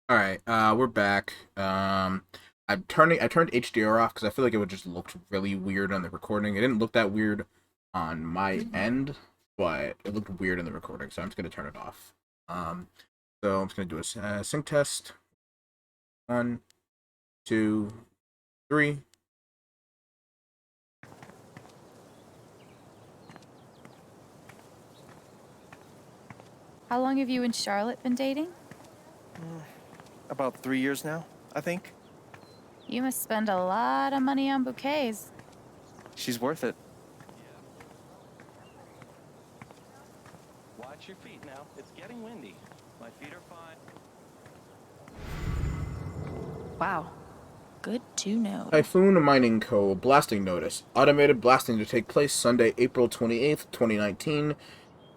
All right, we're back. I turned HDR off because I feel like it would just look really weird on the recording. It didn't look that weird on my end, but it looked weird in the recording, so I'm just gonna turn it off. Um, so I'm just gonna do a sync test. One, two, three. How long have you and Charlotte been dating? About 3 years now, I think. You must spend a lot of money on bouquets. She's worth it. Watch your feet now. It's getting windy. My feet are fine. Wow. Good to know. Typhoon Mining Co. blasting notice. Automated blasting to take place Sunday, April 28th, 2019,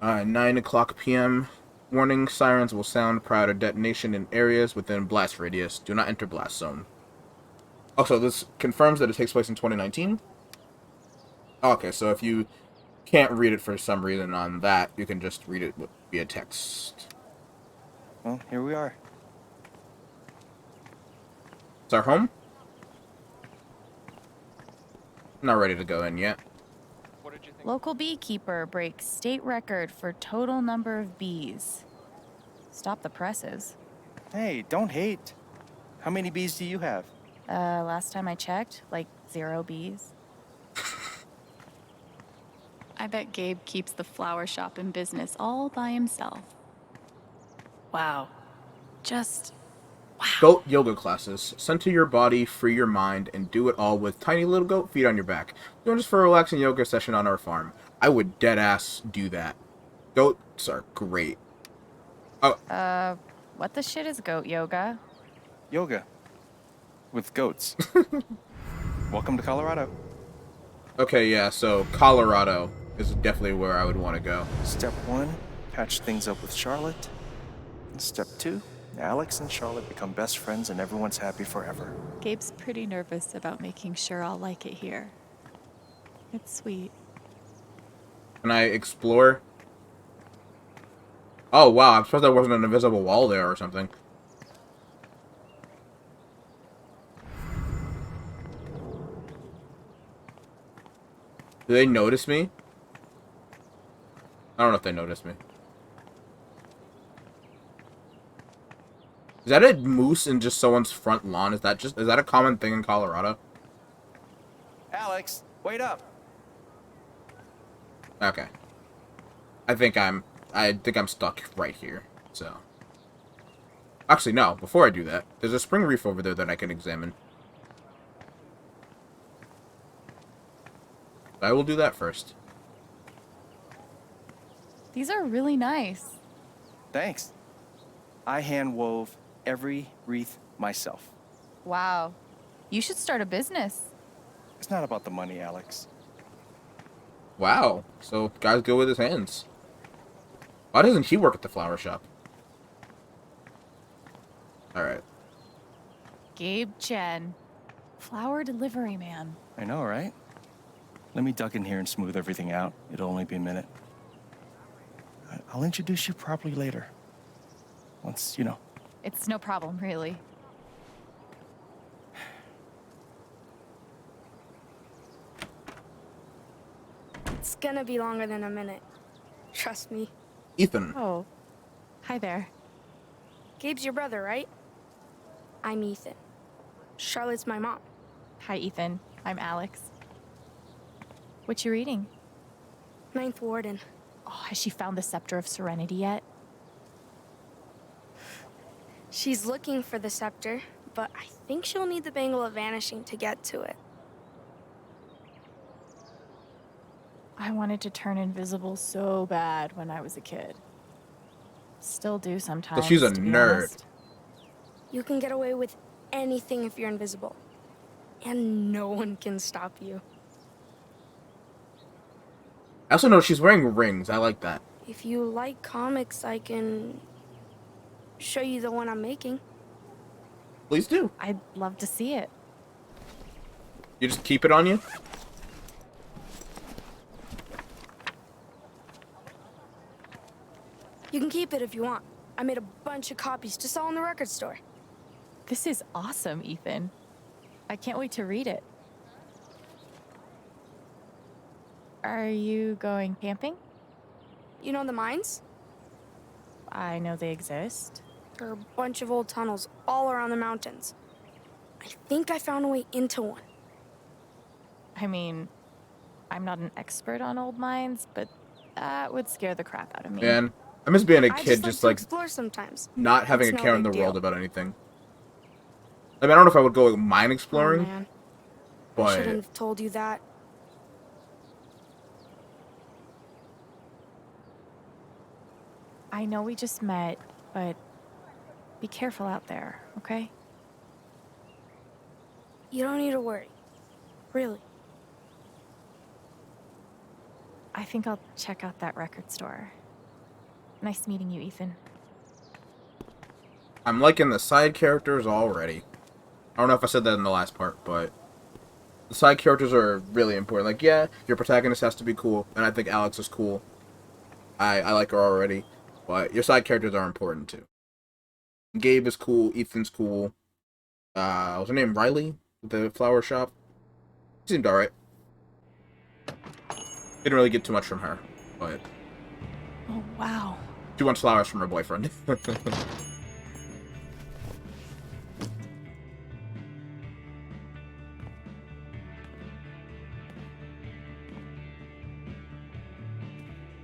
9 o'clock p.m. Warning sirens will sound prior to detonation in areas within blast radius. Do not enter blast zone. Also, this confirms that it takes place in 2019. Okay, so if you can't read it for some reason on that, you can just read it via text. Well, here we are. It's our home? Not ready to go in yet. What did you think? Local beekeeper breaks state record for total number of bees. Stop the presses. Hey, don't hate. How many bees do you have? Last time I checked, like 0 bees. I bet Gabe keeps the flower shop in business all by himself. Wow. Just wow. Goat yoga classes. Center your body, free your mind, and do it all with tiny little goat feet on your back. Join us for a relaxing yoga session on our farm. I would dead ass do that. Goats are great. Oh, What the shit is goat yoga? Yoga. With goats. Welcome to Colorado. okay, yeah, so Colorado is definitely where I would want to go. Step 1, patch things up with Charlotte. Step 2, Alex and Charlotte become best friends and everyone's happy forever. Gabe's pretty nervous about making sure I'll like it here. It's sweet. Can I explore? Oh, wow, I'm supposed there wasn't an invisible wall there or something. Do they notice me? I don't know if they notice me. Is that a moose in just someone's front lawn? Is that a common thing in Colorado? Alex, wait up. Okay. I think I'm stuck right here. So. Actually, no. Before I do that, there's a spring reef over there that I can examine. I will do that first. These are really nice. Thanks. I hand wove every wreath myself. Wow. You should start a business. It's not about the money, Alex. Wow. So guys go with his hands. Why doesn't he work at the flower shop? Alright. Gabe Chen. Flower delivery man. I know, right? Let me duck in here and smooth everything out. It'll only be a minute. I'll introduce you properly later. Once, you know. It's no problem, really. It's gonna be longer than a minute. Trust me. Ethan. Oh, hi there. Gabe's your brother, right? I'm Ethan. Charlotte's my mom. Hi, Ethan. I'm Alex. What you reading? Ninth Warden. Oh, has she found the Scepter of Serenity yet? She's looking for the scepter, but I think she'll need the Bangle of Vanishing to get to it. I wanted to turn invisible so bad when I was a kid. Still do sometimes. So she's a to be nerd. honest. You can get away with anything if you're invisible. And no one can stop you. I also know she's wearing rings. I like that. If you like comics, I can show you the one I'm making. Please do. I'd love to see it. You just keep it on you? You can keep it if you want. I made a bunch of copies to sell in the record store. This is awesome, Ethan. I can't wait to read it. Are you going camping? You know the mines? I know they exist. There are a bunch of old tunnels all around the mountains. I think I found a way into one. I mean, I'm not an expert on old mines, but that would scare the crap out of me. Man, I miss being a I kid, just just like like to explore sometimes. not having It's a no care in the big world deal. about anything. I mean, I don't know if I would go like, mine Oh, exploring, man. I but shouldn't have told you that. I know we just met, but be careful out there, okay? You don't need to worry. Really. I think I'll check out that record store. Nice meeting you, Ethan. I'm liking the side characters already. I don't know if I said that in the last part, but the side characters are really important. Like, yeah, your protagonist has to be cool, and I think Alex is cool. I like her already, but your side characters are important too. Gabe is cool. Ethan's cool. What's her name? Riley? The flower shop? Seemed alright. Didn't really get too much from her, but Oh, wow. she wants flowers from her boyfriend.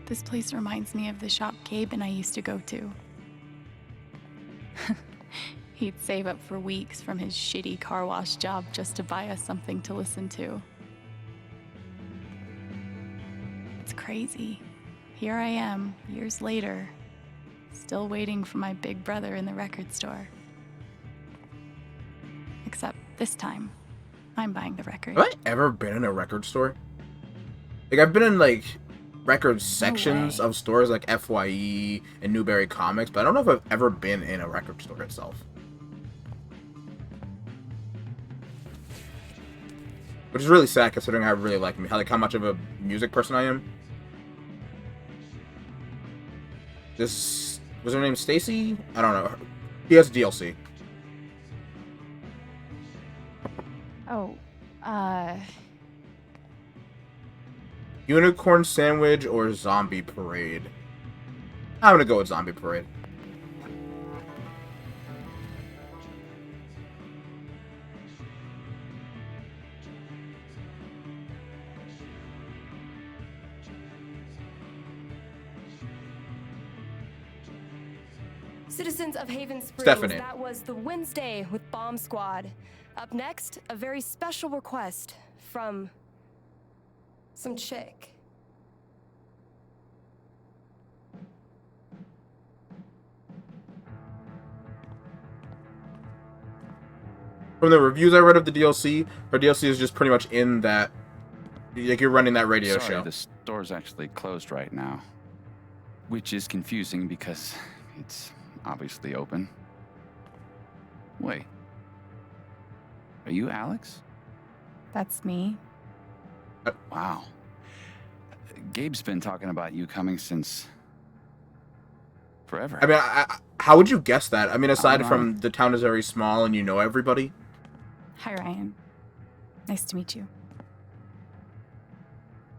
This place reminds me of the shop Gabe and I used to go to. He'd save up for weeks from his shitty car wash job just to buy us something to listen to. It's crazy. Here I am, years later, still waiting for my big brother in the record store. Except this time, I'm buying the record. Have I ever been in a record store? Like, I've been in, like, record sections way. of stores like FYE and Newberry Comics, but I don't know if I've ever been in a record store itself. Which is really sad considering how really like me, how much of a music person I am. This was her name Stacy? I don't know. He has DLC. Oh, Unicorn Sandwich or Zombie Parade? I'm gonna go with Zombie Parade. Citizens of Haven Springs, Stephanie. that was the Wednesday with Bomb Squad. Up next, a very special request from some chick. From the reviews I read of the DLC, her DLC is just pretty much in that, like you're running that radio Sorry, show. the store's actually closed right now. Which is confusing because it's obviously open. Wait. Are you Alex? that's me. Wow. Gabe's been talking about you coming since forever. I mean, how would you guess that? I mean, aside don't from the town is very small and you know everybody. Hi, Ryan. Nice to meet you.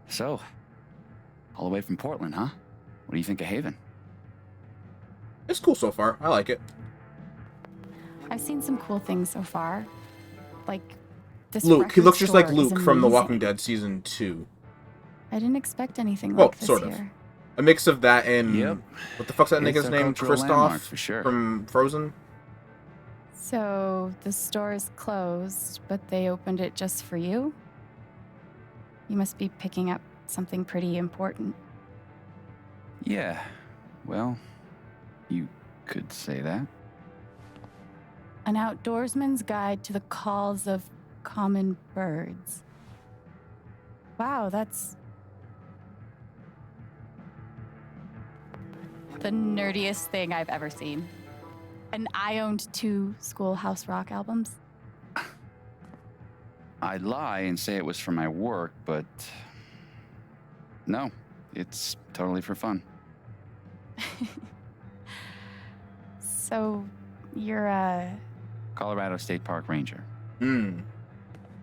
So, all the way from Portland, huh? What do you think of Haven? It's cool so far. I like it. I've seen some cool things so far. Like this Luke. He record looks just like store Luke is from The amazing. Walking Dead Season 2. I didn't expect anything Well, like this sort of. here. A mix of that and... Yep. What the fuck's that It's nigga's a name? cultural landmark Kristoff? for sure. From Frozen? So the store is closed, but they opened it just for you? You must be picking up something pretty important. Yeah. Well, you could say that. An outdoorsman's guide to the calls of common birds. Wow, that's the nerdiest thing I've ever seen. And I owned 2 Schoolhouse Rock albums. I'd lie and say it was for my work, but no, it's totally for fun. So, you're a Colorado State Park Ranger. Hmm.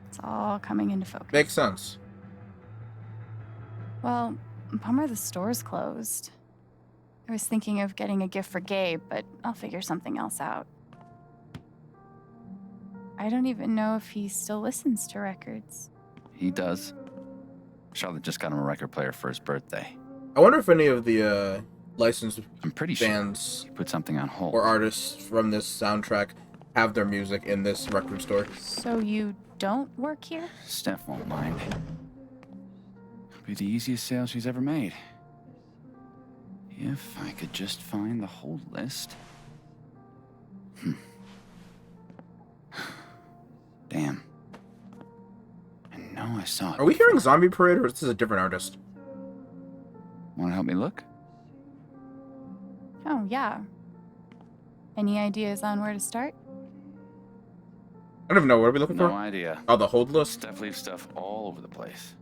It's all coming into focus. Makes sense. Well, bummer the store's closed. I was thinking of getting a gift for Gabe, but I'll figure something else out. I don't even know if he still listens to records. He does. Charlotte just got him a record player for his birthday. I wonder if any of the licensed I'm pretty sure bands he put something on hold. or artists from this soundtrack have their music in this record store. So you don't work here? Steph won't mind. It'll be the easiest sale she's ever made. If I could just find the whole list. Damn. I know I saw it. Are we hearing Zombie Parade, or is this a different artist? Want to help me look? Oh, yeah. Any ideas on where to start? I don't even know. What are we looking No for? idea. Oh, the hold list? Steph leaves stuff all over the place.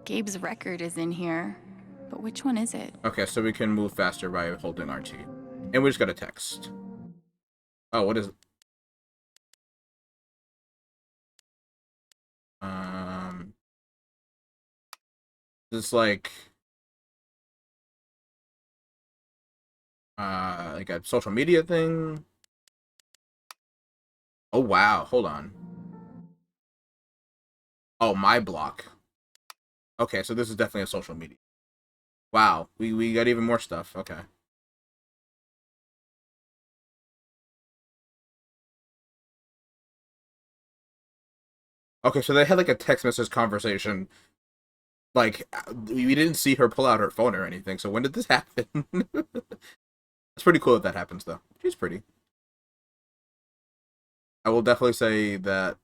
Gabe's record is in here, but which one is it? Okay, so we can move faster by holding RT. And we just got a text. Oh, what is it? It's like a social media thing. Oh wow, hold on. Oh, my block. Okay, so this is definitely a social media. Wow, we got even more stuff. Okay. Okay, so they had like a text message conversation. Like, we didn't see her pull out her phone or anything, so when did this happen? It's pretty cool that happens, though. She's pretty. I will definitely say that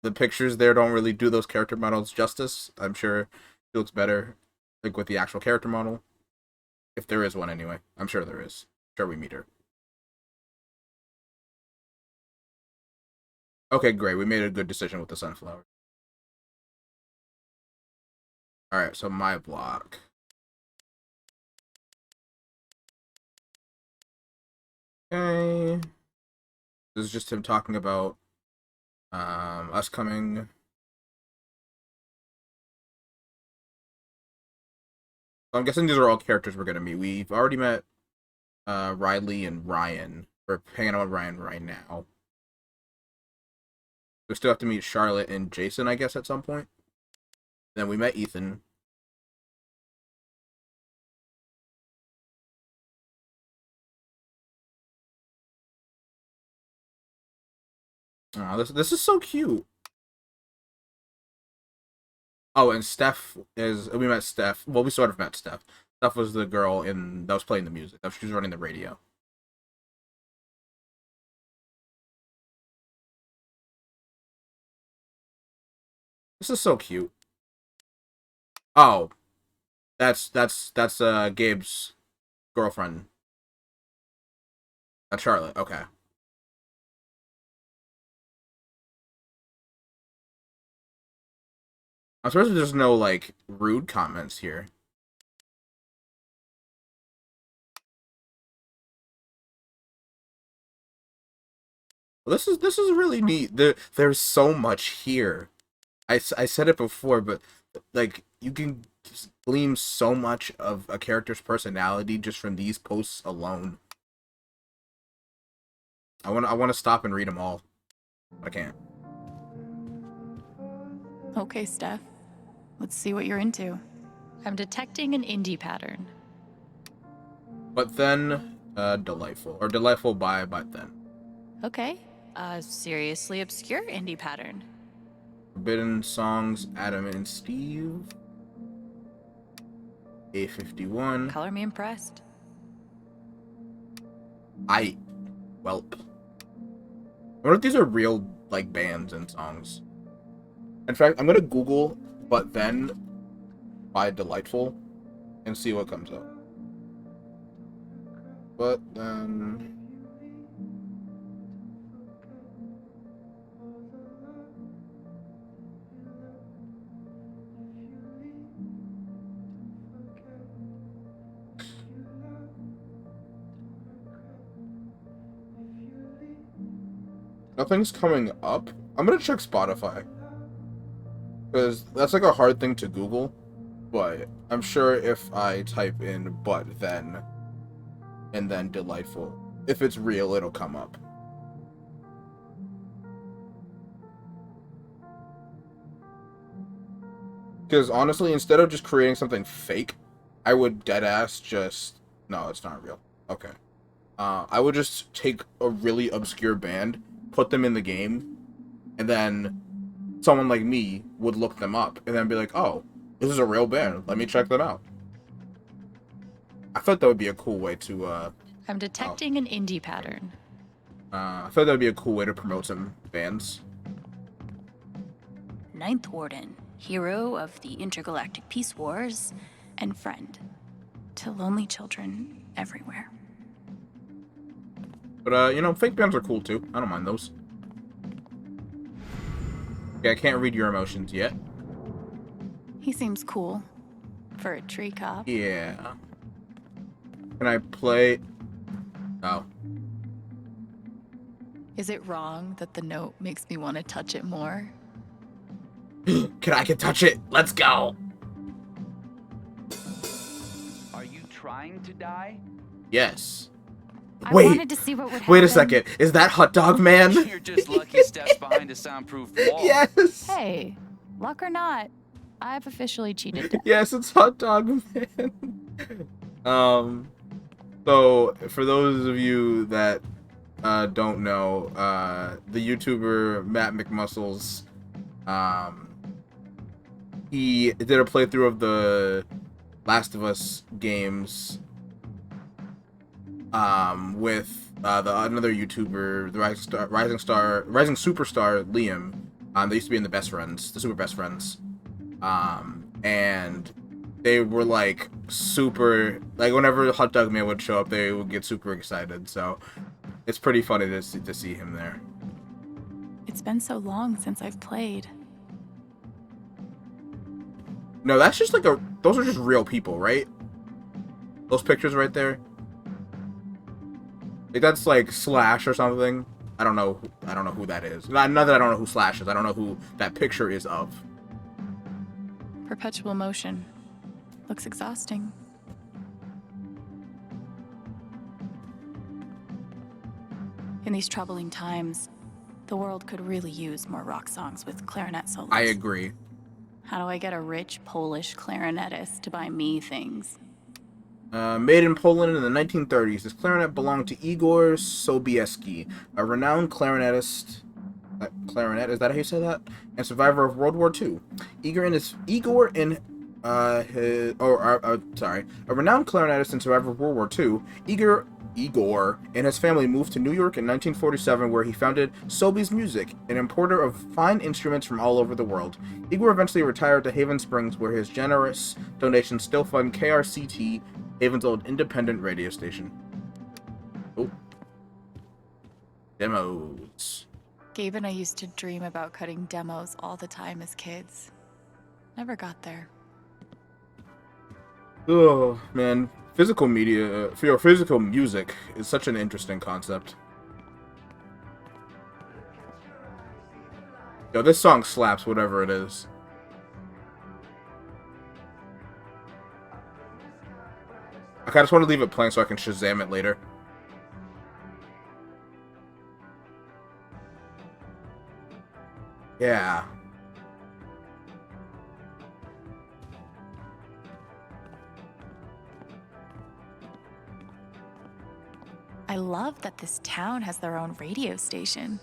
the pictures there don't really do those character models justice. I'm sure she looks better, like, with the actual character model. If there is one, anyway. I'm sure there is. Sure we meet her. Okay, great. We made a good decision with the sunflower. Alright, so my block. Okay. This is just him talking about us coming. I'm guessing these are all characters we're gonna meet. We've already met Riley and Ryan. We're hanging out with Ryan right now. We still have to meet Charlotte and Jason, I guess, at some point. Then we met Ethan. Oh, this is so cute. Oh, and Steph is. We met Steph. Well, we sort of met Steph. Steph was the girl that was playing the music. She was running the radio. This is so cute. Oh, that's Gabe's girlfriend. That's Charlotte. Okay. I'm surprised there's no like rude comments here. Well, this is really neat. There's so much here. I said it before, but like you can just glean so much of a character's personality just from these posts alone. I want to stop and read them all. I can't. Okay, Steph. Let's see what you're into. I'm detecting an indie pattern. But then, delightful or delightful by but then. Okay. A seriously obscure indie pattern. Forbidden Songs, Adam and Steve. A51. Color me impressed. Welp. I wonder if these are real, like, bands and songs. In fact, I'm gonna Google But Then by Delightful and see what comes up. But then... Nothing's coming up. I'm gonna check Spotify. Because that's like a hard thing to Google. But I'm sure if I type in but then and then delightful, if it's real, it'll come up. Because honestly, instead of just creating something fake, I would deadass just... No, it's not real. Okay. I would just take a really obscure band, put them in the game, and then someone like me would look them up, and then be like, oh, this is a real band. Let me check them out. I thought that would be a cool way to... I'm detecting an indie pattern. I thought that would be a cool way to promote some bands. Ninth Warden, hero of the intergalactic peace wars, and friend to lonely children everywhere. But, you know, fake bands are cool, too. I don't mind those. Okay, I can't read your emotions yet. He seems cool for a tree cop. Yeah. Can I play... Oh. Is it wrong that the note makes me want to touch it more? I can touch it. Let's go. Are you trying to die? Yes. I Wait. wanted to see what would happen. Wait a second. Is that Hot Dog Man? You're just lucky steps behind a soundproof wall. Yes. Hey, luck or not, I've officially cheated. Yes, it's Hot Dog Man. So for those of you that don't know, the YouTuber Matt McMuscles, he did a playthrough of the Last of Us games with another YouTuber, the rising superstar Liam. They used to be in the Super Best Friends, and they were like super, like whenever Hot Dog Man would show up, they would get super excited. So it's pretty funny to see him there. It's been so long since I've played. No, that's just like those are just real people, right? Those pictures right there. Like that's like Slash or something. I don't know who that is. Not that I don't know who Slash is. I don't know who that picture is of. Perpetual motion. Looks exhausting. In these troubling times, the world could really use more rock songs with clarinet solos. I agree. How do I get a rich Polish clarinetist to buy me things? Made in Poland in the 1930s, this clarinet belonged to Igor Sobieski, a renowned clarinetist. Clarinet, is that how you say that? And survivor of World War II. A renowned clarinetist and survivor of World War II. Igor and his family moved to New York in 1947, where he founded Sobeys Music, an importer of fine instruments from all over the world. Igor eventually retired to Haven Springs, where his generous donations still fund KRCT, Haven's old independent radio station. Oh. Demos. Gabe and I used to dream about cutting demos all the time as kids. Never got there. Oh, man. Physical media, physical music is such an interesting concept. Yo, this song slaps, whatever it is. I just want to leave it playing so I can Shazam it later. Yeah. I love that this town has their own radio station.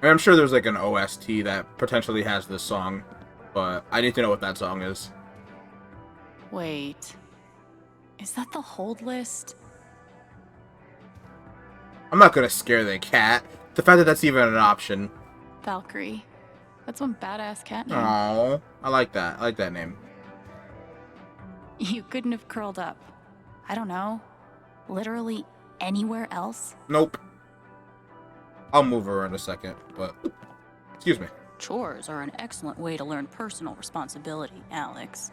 I'm sure there's like an OST that potentially has this song, but I need to know what that song is. Wait, is that the hold list? I'm not gonna scare the cat. The fact that that's even an option. Valkyrie. That's one badass cat name. Aww, I like that. I like that name. You couldn't have curled up. I don't know. Literally anywhere else? Nope. I'll move her in a second, but... Excuse me. Chores are an excellent way to learn personal responsibility, Alex.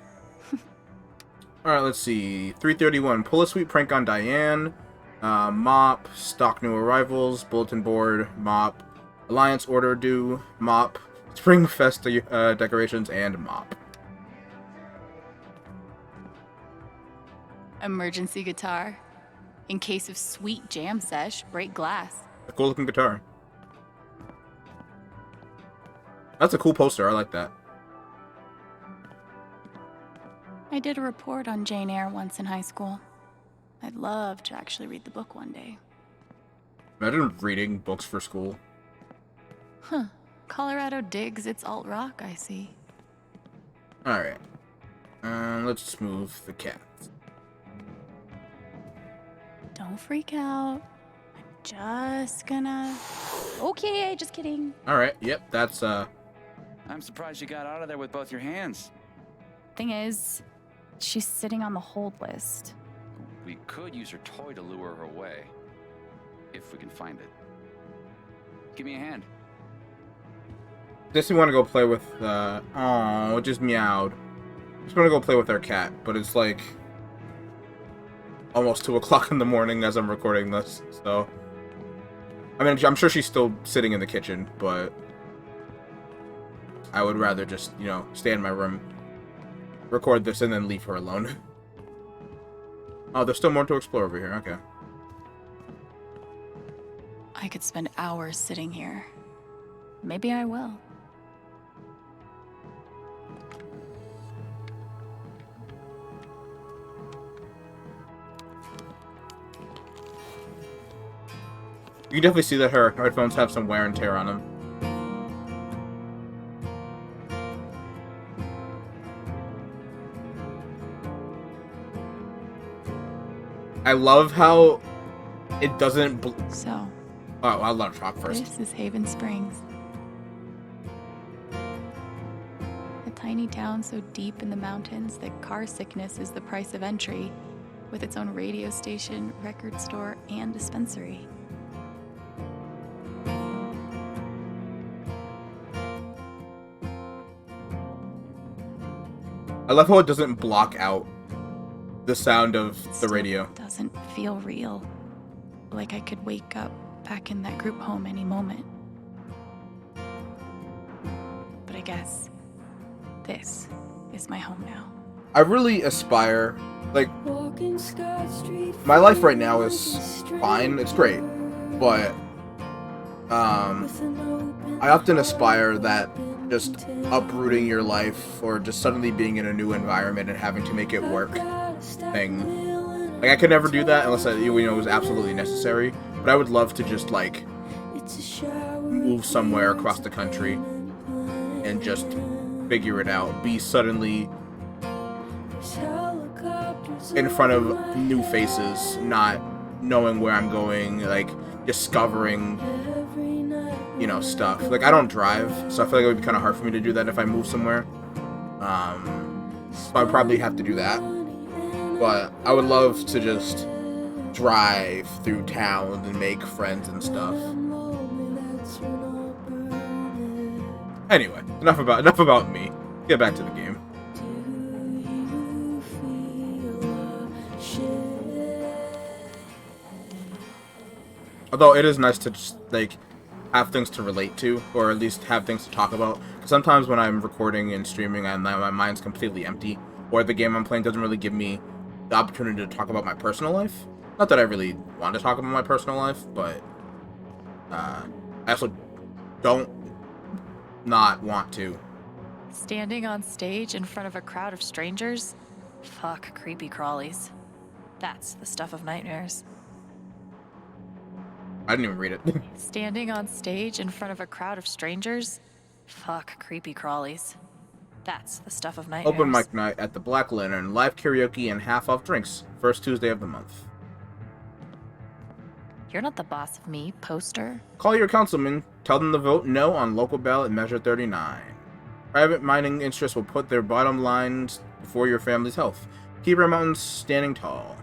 Alright, let's see. 331. Pull a sweet prank on Diane. Mop, stock new arrivals, bulletin board, mop, Alliance order due, mop, Spring Fest decorations, and mop. Emergency guitar. In case of sweet jam sesh, break glass. A cool looking guitar. That's a cool poster. I like that. I did a report on Jane Eyre once in high school. I'd love to actually read the book one day. Imagine reading books for school. Huh. Colorado digs its alt rock, I see. Alright. Let's move the cat. Don't freak out. I'm just gonna... Okay, just kidding. Alright, yep, that's, I'm surprised you got out of there with both your hands. Thing is, she's sitting on the hold list. We could use her toy to lure her away. If we can find it. Give me a hand. Does he want to go play with, oh, it just meowed. Just want to go play with our cat, but it's like almost 2 o'clock in the morning as I'm recording this, so. I mean, I'm sure she's still sitting in the kitchen, but I would rather just, you know, stay in my room, record this, and then leave her alone. Oh, there's still more to explore over here, okay. I could spend hours sitting here. Maybe I will. You can definitely see that her headphones have some wear and tear on them. I love how it doesn't. So, Oh, I'll let her talk first. this is Haven Springs. A tiny town so deep in the mountains that car sickness is the price of entry, with its own radio station, record store, and dispensary. I love how it doesn't block out the sound of the Still radio. Doesn't feel real. Like I could wake up back in that group home any moment. But I guess this is my home now. I really aspire, like, my life right now is fine, it's great, but, I often aspire that just uprooting your life, or just suddenly being in a new environment and having to make it work thing. Like, I could never do that unless it was absolutely necessary, but I would love to just, like, move somewhere across the country and just figure it out, be suddenly in front of new faces, not knowing where I'm going, like, discovering, stuff. Like, I don't drive, so I feel like it would be kind of hard for me to do that if I move somewhere. So I'd probably have to do that. But I would love to just drive through town and make friends and stuff. Anyway, enough about me. Get back to the game. Although it is nice to just, like, have things to relate to, or at least have things to talk about. Because sometimes when I'm recording and streaming and my mind's completely empty, or the game I'm playing doesn't really give me the opportunity to talk about my personal life. Not that I really want to talk about my personal life, but I also don't not want to. Standing on stage in front of a crowd of strangers? Fuck creepy crawlies. That's the stuff of nightmares. I didn't even read it. Standing on stage in front of a crowd of strangers? Fuck creepy crawlies. That's the stuff of nightmares. Open mic night at the Black Lantern. Live karaoke and half-off drinks. First Tuesday of the month. You're not the boss of me, poster. Call your councilman. Tell them to vote no on local ballot measure 39. Private mining interests will put their bottom lines before your family's health. Keep our mountains standing tall.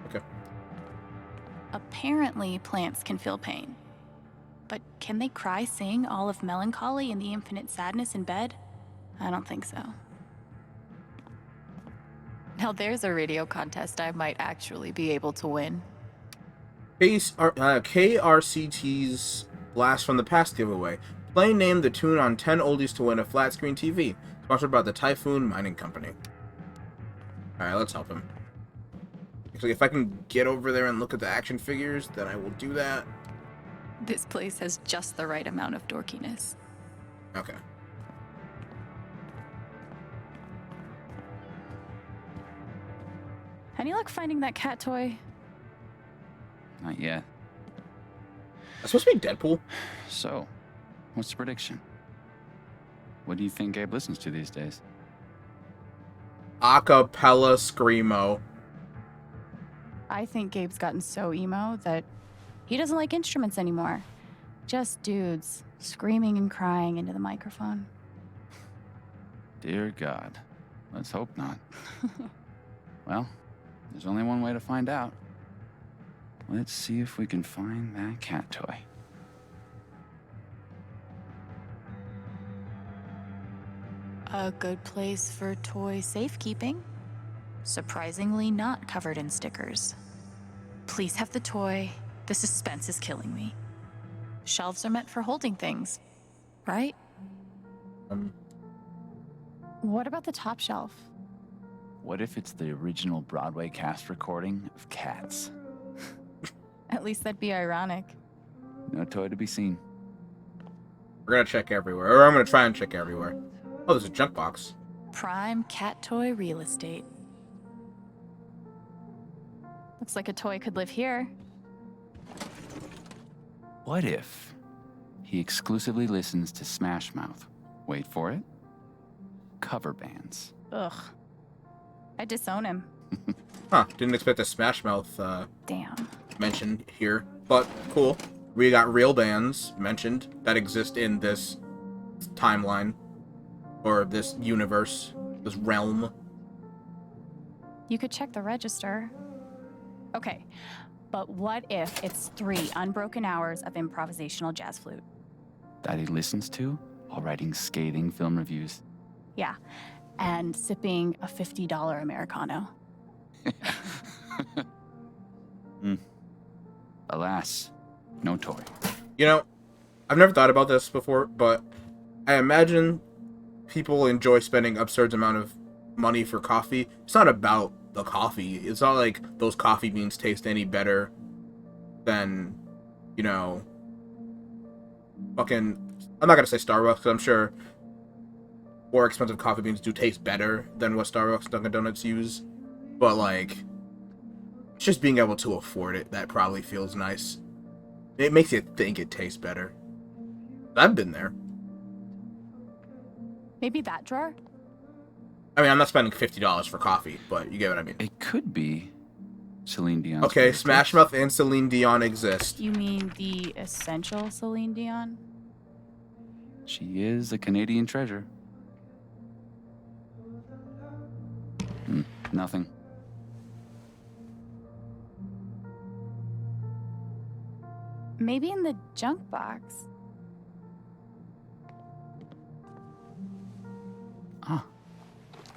Okay. Apparently, plants can feel pain. But can they cry, sing all of melancholy and the infinite sadness in bed? I don't think so. Now there's a radio contest I might actually be able to win. KRCT's Blast from the Past giveaway. Play name the tune on 10 oldies to win a flat screen TV. Sponsored by the Typhoon Mining Company. Alright, let's help him. Actually, if I can get over there and look at the action figures, then I will do that. This place has just the right amount of dorkiness. Okay. Any luck finding that cat toy? Not yet. That's supposed to be Deadpool. So, what's the prediction? What do you think Gabe listens to these days? Acapella Screamo. I think Gabe's gotten so emo that he doesn't like instruments anymore. Just dudes screaming and crying into the microphone. Dear God. Let's hope not. Well, there's only one way to find out. Let's see if we can find that cat toy. A good place for toy safekeeping. Surprisingly not covered in stickers. Please have the toy. The suspense is killing me. Shelves are meant for holding things, right? What about the top shelf? What if it's the original Broadway cast recording of Cats? At least that'd be ironic. No toy to be seen. We're gonna check everywhere. Or I'm gonna try and check everywhere. Oh, there's a junk box. Prime cat toy real estate. Looks like a toy could live here. What if he exclusively listens to Smash Mouth? Wait for it. Cover bands. Ugh. I disown him. Huh, didn't expect a Smash Mouth Damn. mentioned here. But cool. We got real bands mentioned that exist in this timeline. Or this universe. This realm. You could check the register. Okay, but what if it's 3 unbroken hours of improvisational jazz flute? That he listens to while writing scathing film reviews. Yeah, and sipping a $50 Americano. Alas, no toy. You know, I've never thought about this before, but I imagine people enjoy spending absurd amount of money for coffee. It's not about the coffee. It's not like those coffee beans taste any better than, you know, fucking... I'm not gonna say Starbucks, because I'm sure more expensive coffee beans do taste better than what Starbucks Dunkin' Donuts use. But, like, just being able to afford it, that probably feels nice. It makes you think it tastes better. I've been there. Maybe that drawer? I mean, I'm not spending $50 for coffee, but you get what I mean. It could be Celine Dion. Okay, Smash Mouth and Celine Dion exist. You mean the essential Celine Dion? She is a Canadian treasure. Nothing. Maybe in the junk box. Ah.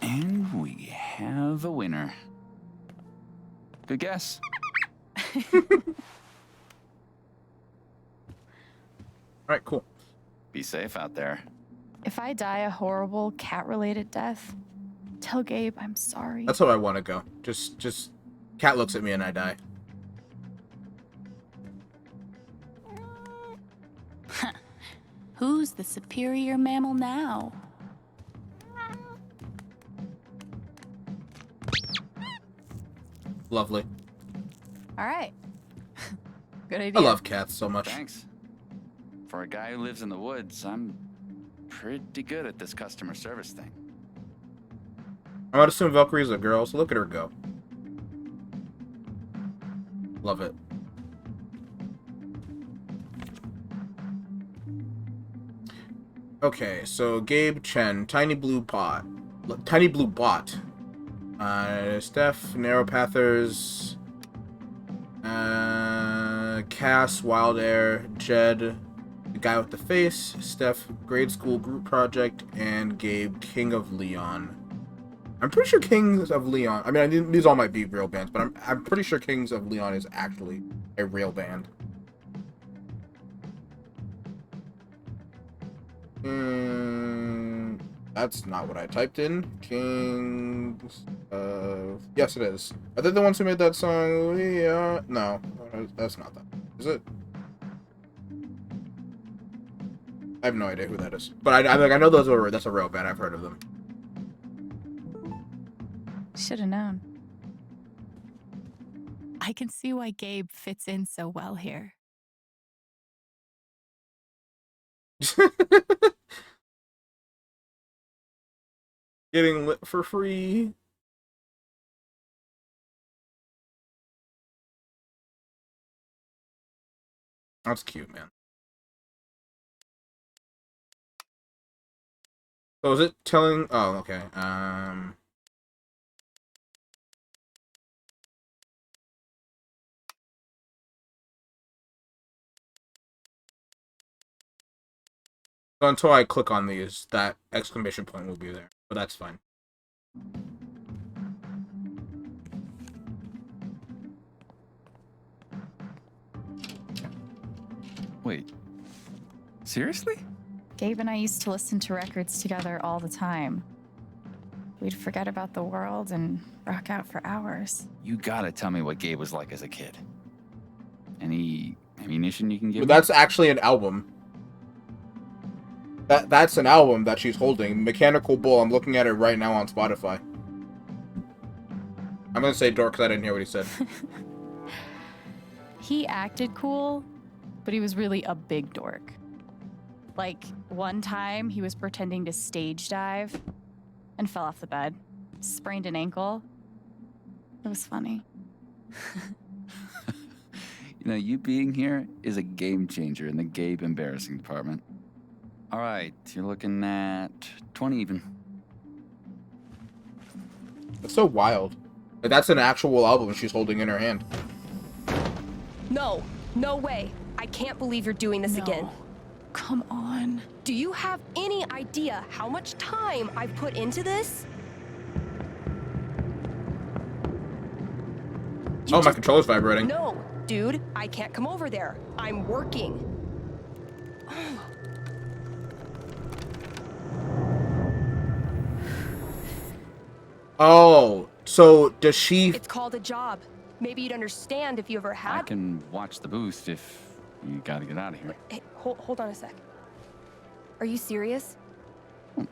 And we have a winner. Good guess. Alright, cool. Be safe out there. If I die a horrible cat-related death, tell Gabe I'm sorry. That's how I want to go. Just, cat looks at me and I die. Who's the superior mammal now? Lovely. All right. Good idea. I love cats so much. Thanks. For a guy who lives in the woods, I'm pretty good at this customer service thing. I would assume Valkyrie's a girl, so look at her go. Love it. Okay, so Gabe Chen, Tiny Blue Bot. Steph, Narrowpathers, Cass, Wild Air, Jed, the guy with the face, Steph, Grade School Group Project, and Gabe, King of Leon. I'm pretty sure Kings of Leon. I mean, these all might be real bands, but I'm pretty sure Kings of Leon is actually a real band. That's not what I typed in. Kings of... Yes, it is. Are they the ones who made that song? We are... No, that's not them. Is it? I have no idea who that is. But I know that's a real band. I've heard of them. Should have known. I can see why Gabe fits in so well here. Getting lit for free. That's cute, man. So is it telling... Oh, okay. So until I click on these, that exclamation point will be there. But that's fine. Wait. Seriously? Gabe and I used to listen to records together all the time. We'd forget about the world and rock out for hours. You gotta tell me what Gabe was like as a kid. Any ammunition you can give But me? that's actually an album. That's an album that she's holding. Mechanical Bull. I'm looking at it right now on Spotify. I'm gonna say dork because I didn't hear what he said. He acted cool, but he was really a big dork. Like, one time he was pretending to stage dive and fell off the bed, sprained an ankle. It was funny. You know, you being here is a game changer in the Gabe embarrassing department. All right, you're looking at 20 even. That's so wild. Like, that's an actual album she's holding in her hand. No, no way. I can't believe you're doing this again. Come on. Do you have any idea how much time I've put into this? Oh, my controller's vibrating. No, dude, I can't come over there. I'm working. Oh, so does she... It's called a job. Maybe you'd understand if you ever I had. can watch the booth if you gotta get out of here. Hey, hold on a sec. Are you serious?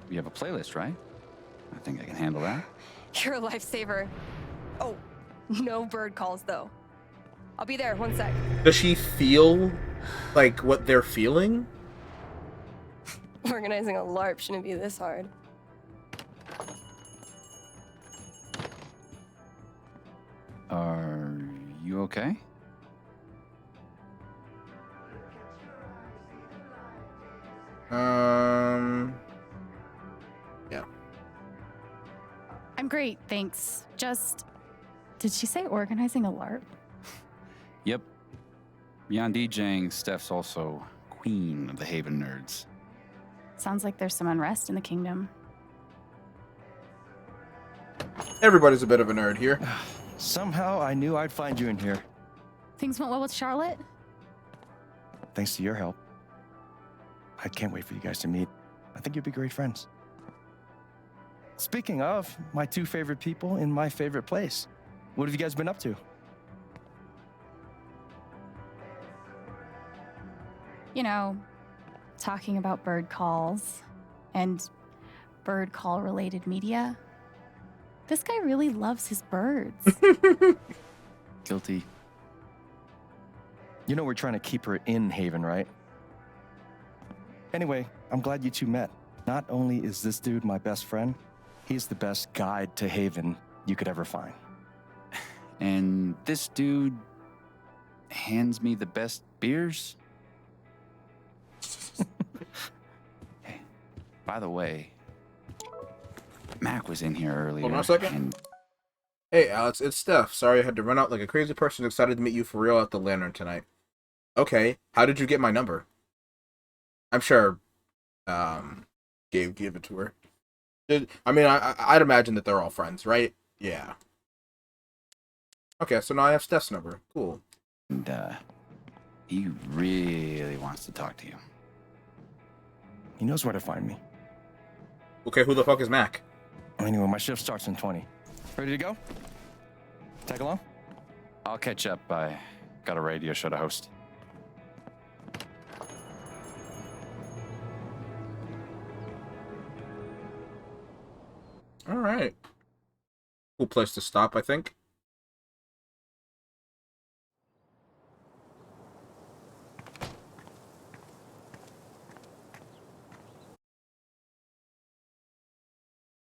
We have a playlist, right? I think I can handle that. You're a lifesaver. Oh, no bird calls though. I'll be there, 1 sec. Does she feel like what they're feeling? Organizing a LARP shouldn't be this hard. Are you okay? Yeah. I'm great, thanks. Just... Did she say organizing a LARP? Yep. Beyond DJing, Steph's also queen of the Haven nerds. Sounds like there's some unrest in the kingdom. Everybody's a bit of a nerd here. Somehow I knew I'd find you in here. Things went well with Charlotte? Thanks to your help. I can't wait for you guys to meet. I think you'll be great friends. Speaking of, my two favorite people in my favorite place. What have you guys been up to? You know, talking about bird calls and bird call related media. This guy really loves his birds. Guilty. You know we're trying to keep her in Haven, right? Anyway, I'm glad you two met. Not only is this dude my best friend, he's the best guide to Haven you could ever find. And this dude hands me the best beers? Hey, by the way, Mac was in here earlier. Hold on a second. And Hey, Alex, it's Steph. Sorry I had to run out like a crazy person. Excited to meet you for real at the Lantern tonight. Okay, how did you get my number? I'm sure, Gabe gave it to her. I mean, I'd imagine that they're all friends, right? Yeah. Okay, so now I have Steph's number. Cool. And, he really wants to talk to you. He knows where to find me. Okay, who the fuck is Mac? Anyway, my shift starts in 20. Ready to go? Tag along? I'll catch up. I got a radio show to host. All right. Cool place to stop, I think.